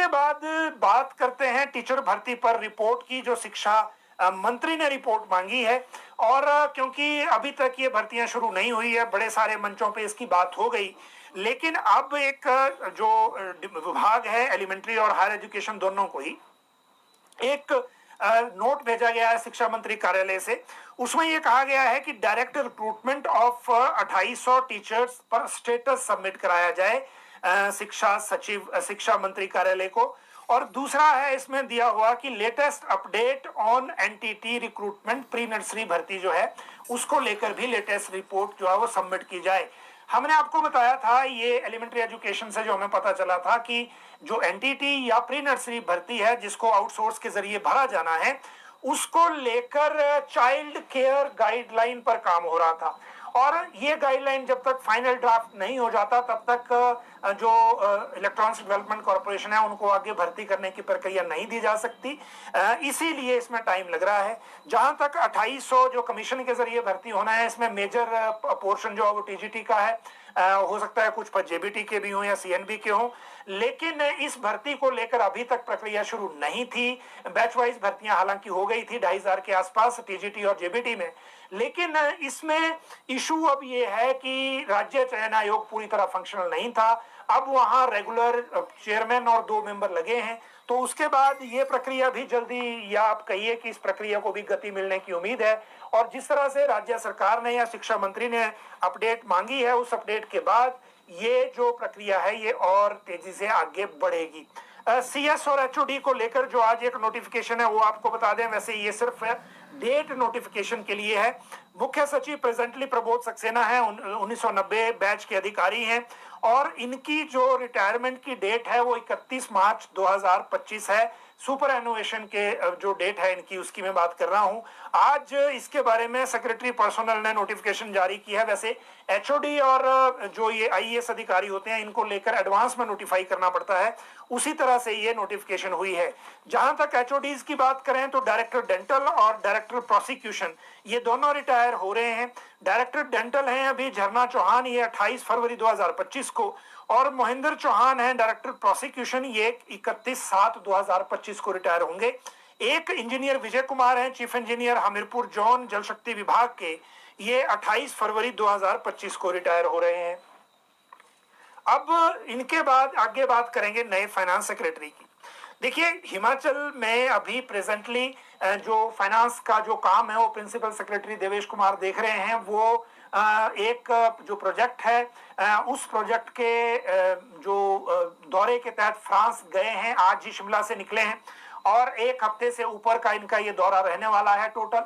इसके बाद बात करते हैं टीचर भर्ती पर रिपोर्ट की, जो शिक्षा मंत्री ने रिपोर्ट मांगी है। और क्योंकि अभी तक ये भर्तियां शुरू नहीं हुई है, बड़े सारे मंचों पे इसकी बात हो गई, लेकिन अब एक जो विभाग है एलिमेंट्री और हायर एजुकेशन दोनों को ही एक नोट भेजा गया है शिक्षा मंत्री कार्यालय से। उसमें यह कहा गया है कि डायरेक्ट रिक्रूटमेंट ऑफ 2800 टीचर्स पर स्टेटस सबमिट कराया जाए शिक्षा सचिव शिक्षा मंत्री कार्यालय को। और दूसरा है इसमें दिया हुआ कि latest update on NTT recruitment, pre nursery भर्ती जो है उसको लेकर भी लेटेस्ट रिपोर्ट जो है वो सबमिट की जाए। हमने आपको बताया था, ये एलिमेंट्री एजुकेशन से जो हमें पता चला था कि जो एनटीटी या प्री नर्सरी भर्ती है जिसको आउटसोर्स के जरिए भरा जाना है, उसको लेकर चाइल्ड केयर गाइडलाइन पर काम हो रहा था। और ये गाइडलाइन जब तक फाइनल ड्राफ्ट नहीं हो जाता तब तक जो इलेक्ट्रॉनिक्स डेवलपमेंट कॉर्पोरेशन है उनको आगे भर्ती करने की प्रक्रिया नहीं दी जा सकती। इसीलिए इसमें टाइम लग रहा है। जहां तक 2800 जो कमीशन के जरिए भर्ती होना है, इसमें मेजर पोर्शन जो है वो टीजीटी का है। हो सकता है कुछ पर जेबीटी के भी हों या सीएनबी के हों, लेकिन इस भर्ती को लेकर अभी तक प्रक्रिया शुरू नहीं थी। बैच वाइज भर्तियां हालांकि हो गई थी 2500 के आसपास टीजीटी और जेबीटी में, लेकिन इसमें इशू अब ये है कि राज्य चयन आयोग पूरी तरह फंक्शनल नहीं था। अब वहां रेगुलर चेयरमैन और 2 मेंबर लगे हैं, तो उसके बाद ये प्रक्रिया भी जल्दी, या आप कहिए कि इस प्रक्रिया को भी गति मिलने की उम्मीद है। और जिस तरह से राज्य सरकार ने या शिक्षा मंत्री ने अपडेट मांगी है, उस अपडेट के बाद ये जो प्रक्रिया है ये और तेजी से आगे बढ़ेगी। सीएस और एचओडी को लेकर जो आज एक नोटिफिकेशन है वो आपको बता दें, वैसे ये सिर्फ डेट नोटिफिकेशन के लिए है। मुख्य सचिव प्रेजेंटली प्रबोध सक्सेना है, 1990 बैच के अधिकारी हैं, और इनकी जो रिटायरमेंट की डेट है वो 31 मार्च 2025 है। सुपर एनोवेशन के जो डेट है इनकी, उसकी मैं बात कर रहा हूं। आज इसके बारे में सेक्रेटरी पर्सनल ने नोटिफिकेशन जारी की है। वैसे एचओडी और जो ये आईएएस अधिकारी होते हैं इनको लेकर एडवांस में नोटिफाई करना पड़ता है, उसी तरह से ये नोटिफिकेशन हुई है। जहां तक एचओडीज की बात करें तो डायरेक्टर डेंटल और डायरेक्टर प्रोसिक्यूशन ये दोनों रिटायर हो रहे हैं। डायरेक्टर डेंटल हैं अभी झरना चौहान, ये 28 फरवरी 2025 को, और मोहिंदर चौहान हैं डायरेक्टर प्रोसिक्यूशन, ये 31/7/2025 को रिटायर होंगे। एक इंजीनियर विजय कुमार हैं चीफ इंजीनियर हमीरपुर जोन जल शक्ति विभाग के, ये 28 फरवरी 2025 को रिटायर हो रहे हैं। अब इनके बाद आगे बात करेंगे नए फाइनेंस सेक्रेटरी की। देखिए, हिमाचल में अभी प्रेजेंटली जो फाइनेंस का जो काम है वो प्रिंसिपल सेक्रेटरी देवेश कुमार देख रहे हैं। वो एक जो प्रोजेक्ट है उस प्रोजेक्ट के जो दौरे के तहत फ्रांस गए हैं, आज ही शिमला से निकले हैं, और 1 हफ्ते से ऊपर का इनका ये दौरा रहने वाला है टोटल।